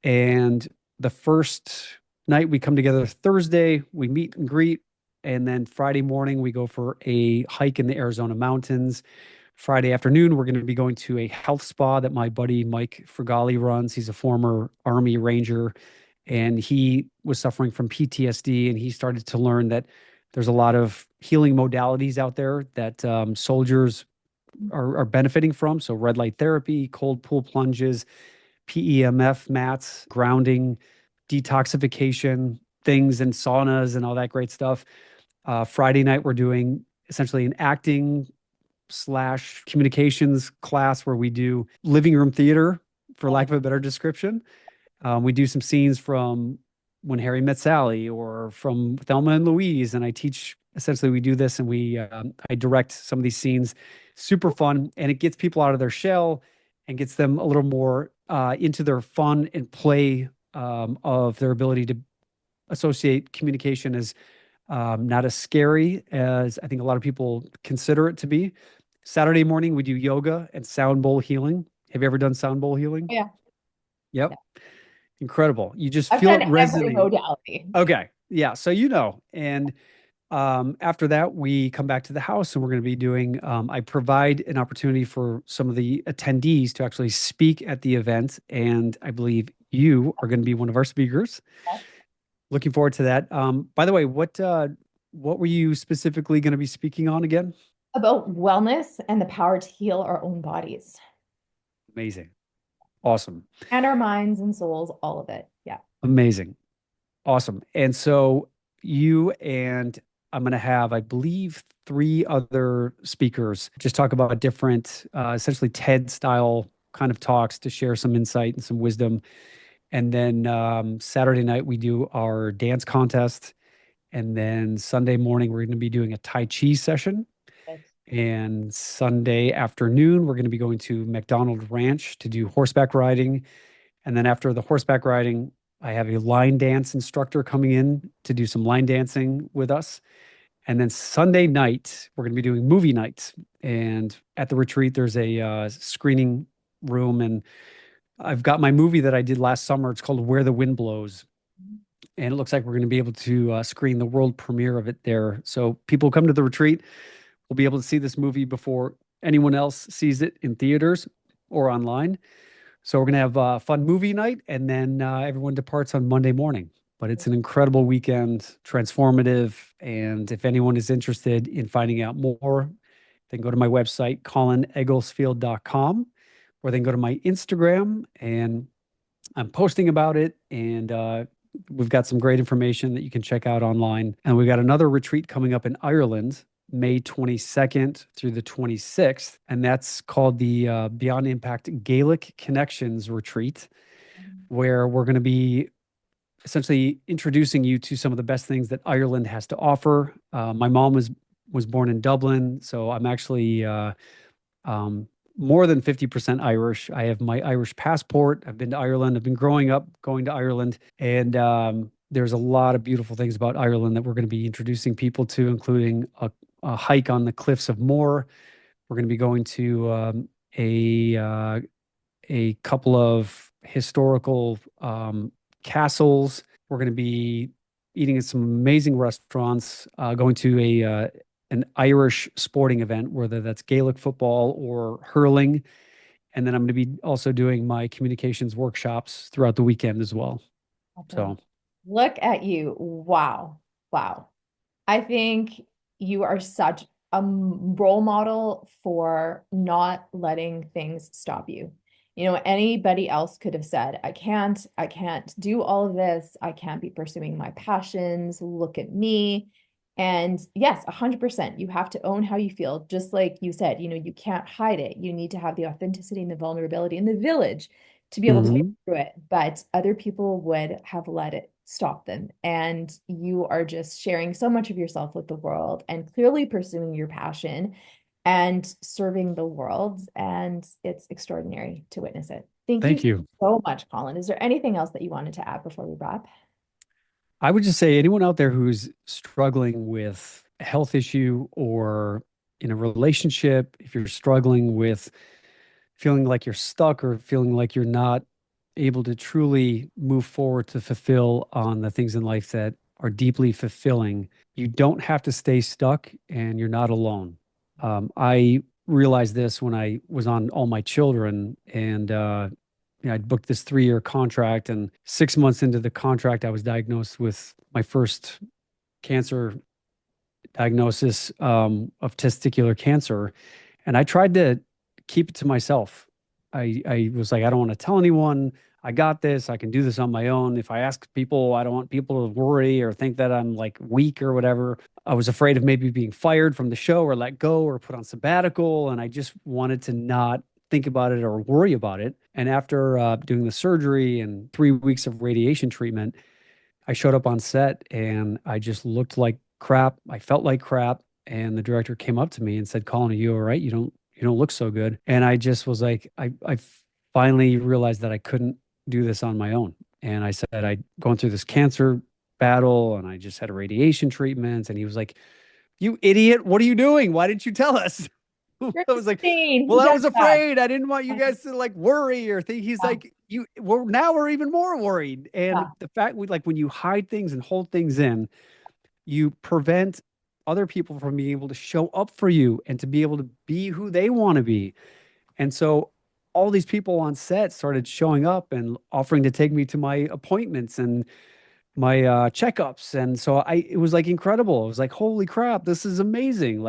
And the first night we come together Thursday, we meet and greet, And then Friday morning, we go for a hike in the Arizona mountains. Friday afternoon, we're going to be going to a health spa that my buddy Mike Fergali runs. He's a former Army Ranger, and he was suffering from PTSD, and he started to learn that there's a lot of healing modalities out there that soldiers are benefiting from. So red light therapy, cold pool plunges, PEMF mats, grounding, detoxification things, and saunas and all that great stuff. Friday night, we're doing essentially an acting slash communications class where we do living room theater, for lack of a better description. We do some scenes from When Harry Met Sally or from Thelma and Louise, and I teach. Essentially, we do this, and I direct some of these scenes. Super fun, and it gets people out of their shell and gets them a little more into their fun and play of their ability to associate communication as not as scary as I think a lot of people consider it to be. Saturday morning, we do yoga and sound bowl healing. Have you ever done sound bowl healing? Yeah. Yep. Yeah. Incredible. You just I've feel it done every resonate. modality. Okay. Yeah. So, and after that, we come back to the house and we're going to be doing, I provide an opportunity for some of the attendees to actually speak at the event. And I believe you are going to be one of our speakers. Yeah. Looking forward to that. By the way, what were you specifically going to be speaking on again? About wellness and the power to heal our own bodies. Amazing. Awesome. And our minds and souls, all of it. Yeah. Amazing. Awesome. And so you and I'm going to have, I believe, 3 other speakers just talk about different, essentially TED style kind of talks to share some insight and some wisdom. And then Saturday night, we do our dance contest. And then Sunday morning, we're going to be doing a Tai Chi session. Yes. And Sunday afternoon, we're going to be going to McDonald Ranch to do horseback riding. And then after the horseback riding, I have a line dance instructor coming in to do some line dancing with us. And then Sunday night, we're going to be doing movie nights. And at the retreat, there's a screening room. And I've got my movie that I did last summer. It's called Where the Wind Blows. And it looks like we're going to be able to screen the world premiere of it there. So people come to the retreat, will be able to see this movie before anyone else sees it in theaters or online. So we're going to have a fun movie night, and then everyone departs on Monday morning. But it's an incredible weekend, transformative. And if anyone is interested in finding out more, then go to my website, colinegglesfield.com, or then go to my Instagram, and I'm posting about it. And we've got some great information that you can check out online. And we've got another retreat coming up in Ireland, May 22nd through the 26th. And that's called the Beyond Impact Gaelic Connections Retreat, where we're going to be essentially introducing you to some of the best things that Ireland has to offer. My mom was born in Dublin, so I'm actually more than 50% Irish. I have my Irish passport. I've been to Ireland. I've been growing up going to Ireland. And there's a lot of beautiful things about Ireland that we're going to be introducing people to, including a hike on the cliffs of Moher. We're going to be going to a couple of historical castles. We're going to be eating at some amazing restaurants, going to an Irish sporting event, whether that's Gaelic football or hurling. And then I'm going to be also doing my communications workshops throughout the weekend as well. Okay. So look at you. Wow. Wow. I think you are such a role model for not letting things stop you. Anybody else could have said, I can't do all of this. I can't be pursuing my passions. Look at me. And yes, 100%, you have to own how you feel. Just like you said, you can't hide it. You need to have the authenticity and the vulnerability in the village to be able to get through it. But other people would have let it stop them. And you are just sharing so much of yourself with the world and clearly pursuing your passion and serving the world. And it's extraordinary to witness it. Thank you so much, Colin. Is there anything else that you wanted to add before we wrap? I would just say anyone out there who's struggling with a health issue or in a relationship, if you're struggling with feeling like you're stuck or feeling like you're not able to truly move forward to fulfill on the things in life that are deeply fulfilling, you don't have to stay stuck and you're not alone. I realized this when I was on All My Children, and I'd booked this 3-year contract, and 6 months into the contract, I was diagnosed with my first cancer diagnosis of testicular cancer. And I tried to keep it to myself. I was like, I don't want to tell anyone. I got this. I can do this on my own. If I ask people, I don't want people to worry or think that I'm like weak or whatever. I was afraid of maybe being fired from the show or let go or put on sabbatical. And I just wanted to not think about it or worry about it. And after doing the surgery and 3 weeks of radiation treatment, I showed up on set and I just looked like crap. I felt like crap. And the director came up to me and said, Colin, are you all right? You don't look so good. And I just was like, I finally realized that I couldn't do this on my own. And I said, I'd gone through this cancer battle and I just had a radiation treatment. And he was like, you idiot, what are you doing? Why didn't you tell us? I was like, well, I was afraid. I didn't want you guys to like worry or think. He's like, now we're even more worried. And the fact when you hide things and hold things in, you prevent other people from being able to show up for you and to be able to be who they want to be. And so all these people on set started showing up and offering to take me to my appointments and my checkups. And so it was like incredible. It was like, holy crap, this is amazing.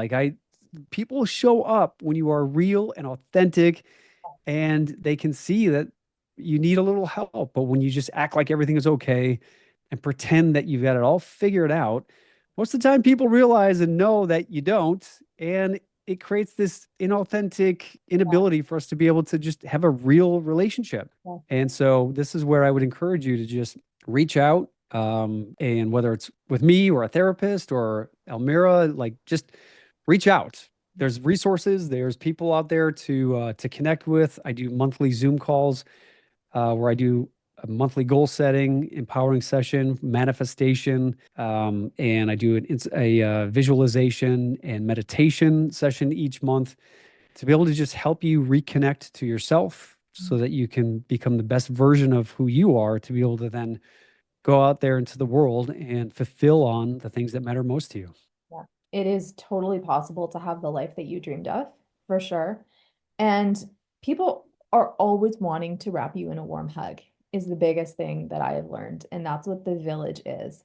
People show up when you are real and authentic, and they can see that you need a little help. But when you just act like everything is okay and pretend that you've got it all figured out, most of the time people realize and know that you don't. And it creates this inauthentic inability for us to be able to just have a real relationship. Yeah. And so this is where I would encourage you to just reach out. And whether it's with me or a therapist or Elmira, just reach out. There's resources. There's people out there to connect with. I do monthly Zoom calls where I do a monthly goal setting, empowering session, manifestation, and I do a visualization and meditation session each month to be able to just help you reconnect to yourself so that you can become the best version of who you are, to be able to then go out there into the world and fulfill on the things that matter most to you. Yeah, it is totally possible to have the life that you dreamed of, for sure. And people are always wanting to wrap you in a warm hug is the biggest thing that I have learned. And that's what the village is.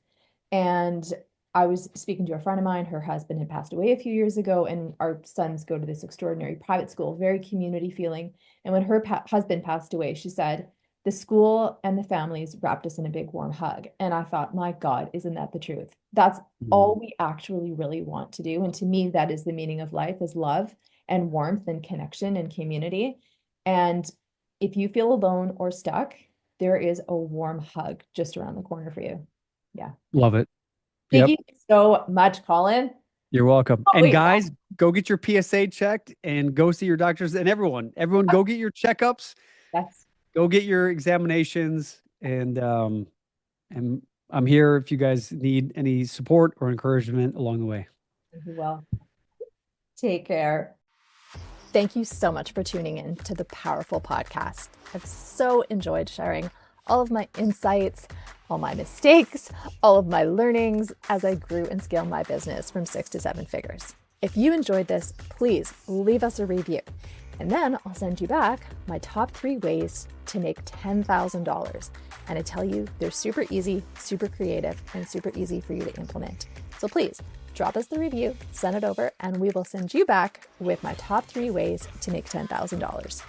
And I was speaking to a friend of mine, her husband had passed away a few years ago, and our sons go to this extraordinary private school, very community feeling. And when her husband passed away, she said, the school and the families wrapped us in a big warm hug. And I thought, my God, isn't that the truth? That's all we actually really want to do. And to me, that is the meaning of life, is love and warmth and connection and community. And if you feel alone or stuck, there is a warm hug just around the corner for you. Yeah. Love it. Thank you so much, Colin. You're welcome. And guys, go get your PSA checked and go see your doctors, and everyone go get your checkups. Yes. Go get your examinations, and I'm here if you guys need any support or encouragement along the way. You will. Take care. Thank you so much for tuning in to the Powerful Podcast. I've so enjoyed sharing all of my insights, all my mistakes, all of my learnings as I grew and scaled my business from 6 to 7 figures. If you enjoyed this, please leave us a review. And then I'll send you back my top 3 ways to make $10,000. And I tell you, they're super easy, super creative, and super easy for you to implement. So please drop us the review, send it over, and we will send you back with my top 3 ways to make $10,000.